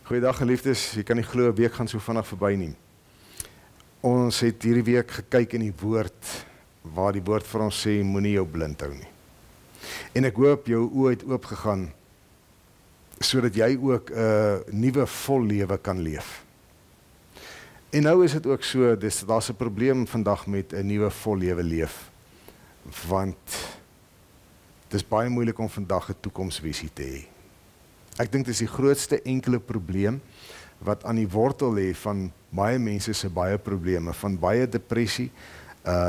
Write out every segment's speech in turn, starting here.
Goeiedag geliefdes, jy kan nie glo 'n week gaan so vinnig verby nie. Ons het hierdie week gekyk in die woord, waar die woord vir ons sê, moenie jou blind hou nie. En ek hoop jou oë het oopgegaan, sodat jy ook 'n nuwe vol lewe kan leef. En nou is dit ook so, daar's 'n probleem vandag met 'n nuwe vol lewe leef, want dit is baie moeilik om vandag 'n toekomsvisie te hê. Ek dink dit is die grootste enkele probleem wat aan die wortel lê van baie mense se baie probleme, van baie depressie,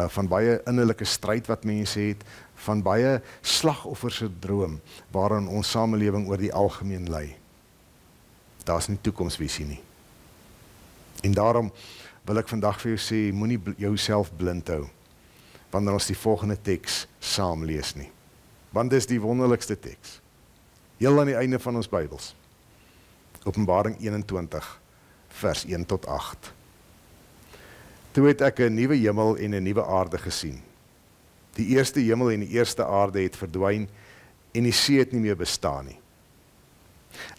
van baie innerlike stryd wat mense het, van baie slagoffersindroom waarin ons samelewing oor die algemeen lê. Daar's nie toekomsvisie nie. En daarom wil ek vandag vir jou sê, moenie jouself blind hou wanneer ons die volgende teks saam lees nie. Want dis die wonderlikste teks. Heel aan die einde van ons Bybels. Openbaring 21, vers 1 tot 8. Toe het ek 'n nuwe hemel en 'n nuwe aarde gesien. Die eerste hemel en die eerste aarde het verdwyn en die see het nie meer bestaan nie.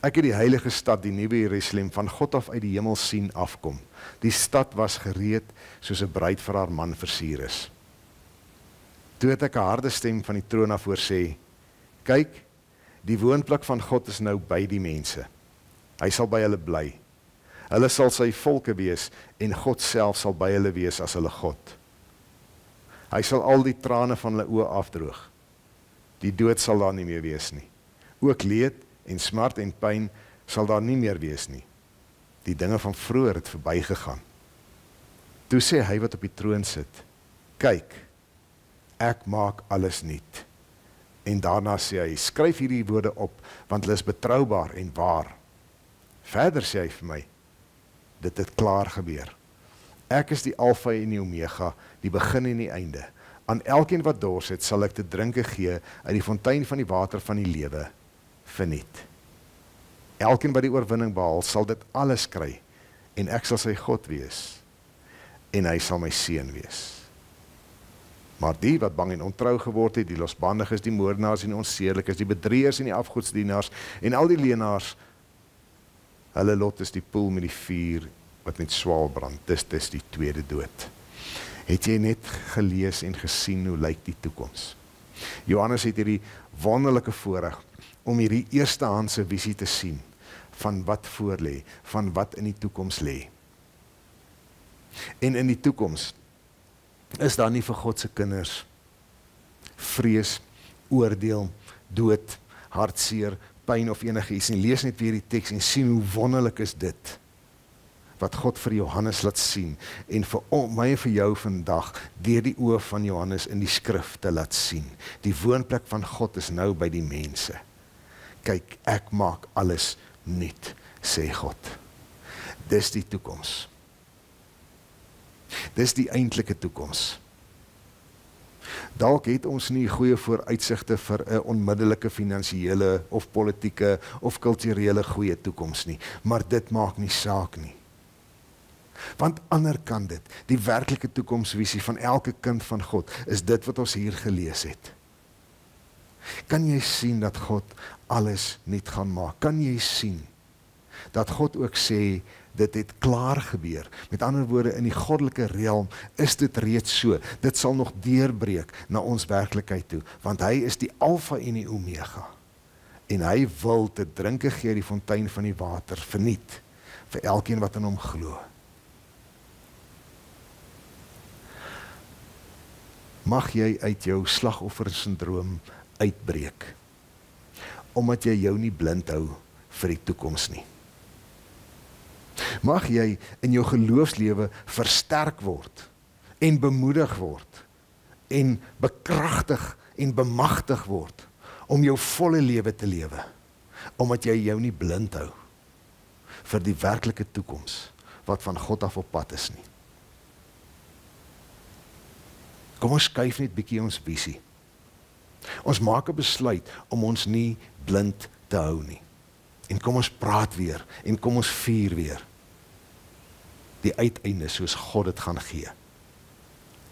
Ek het die heilige stad, die nuwe Jerusalem, van God af uit die hemel sien afkom. Die stad was gereed soos 'n bruid vir haar man versier is. Toe het ek 'n harde stem van die troon af hoor sê, kyk, die woonplek van God is nou by die mense. Hy sal by hulle bly. Hulle sal sy volke wees en God self sal by hulle wees as hulle God. Hy sal al die trane van hulle oë afdroog. Die dood sal daar nie meer wees nie. Ook leed en smart en pyn sal daar nie meer wees nie. Die dinge van vroeër het verbygegaan. Toe sê hy wat op die troon sit, kyk, ek maak alles nuut. En daarna sê hy, skryf hierdie woorde op, want hulle is betroubaar en waar. Verder sê hy vir my, dit het klaar gebeur. Ek is die Alfa en die Omega, die begin en die einde. Aan elkeen wat dors het, sal ek te drinke gee uit die fontein van die water van die lewe, verniet. Elkeen wat die oorwinning behaal, sal dit alles kry, en ek sal sy God wees, en hy sal my seun wees. Maar die wat bang en ontrou geword het, die losbandig is, die moordenaars en die onsedelikes, die bedrieërs en die afgodsdienaars en al die leenaars, hulle lot is die poel met die vuur wat met swaal brand. Dis die tweede dood. Het jy net gelees en gesien hoe lyk die toekoms? Johannes het hierdie wonderlike voorreg om hierdie eerstehandse visie te sien van wat voor lê, van wat in die toekoms lê. En in die toekoms is daar nie vir God se kinders vrees, oordeel, dood, hartseer, pyn of enigiets nie. Lees net weer die teks en sien hoe wonderlik is dit wat God vir Johannes laat sien en vir my en vir jou vandag deur die oë van Johannes in die skrif te laat sien. Die woonplek van God is nou by die mense. Kyk, ek maak alles nuut, sê God. Dis die toekoms. Dis die eintlike toekoms. Dalk het ons nie goeie vooruitsigte vir 'n onmiddellike finansiële of politieke of kulturele goeie toekoms nie, maar dit maak nie saak nie. Want ander kan dit, die werklike toekomsvisie van elke kind van God, is dit wat ons hier gelees het. Kan jy sien dat God alles nuut gaan maak? Kan jy sien dat God ook sê, dit het klaar gebeur. Met ander woorde, in die goddelike realm is dit reeds so. Dit sal nog deurbreek na ons werklikheid toe, want hy is die Alfa en die Omega. En hy wil te drinke gee die fontein van die water verniet, vir elkeen wat in hom glo. Mag jy uit jou slagoffersindroom uitbreek, omdat jy jou nie blind hou vir die toekoms nie. Mag jy in jou geloofslewe versterk word en bemoedig word en bekragtig en bemagtig word om jou volle lewe te lewe, omdat jy jou nie blind hou vir die werklike toekoms wat van God af op pad is nie. Kom ons skuif net bietjie ons visie. Ons maak 'n besluit om ons nie blind te hou nie. En kom ons praat weer, en kom ons vier weer. Die uiteinde soos God dit gaan gee.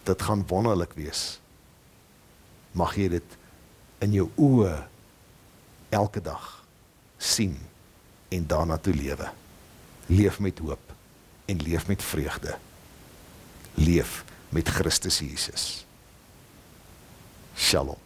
Dit gaan wonderlik wees. Mag jy dit in jou oë elke dag sien en daarna toe lewe. Leef met hoop en leef met vreugde. Leef met Christus Jesus. Shalom.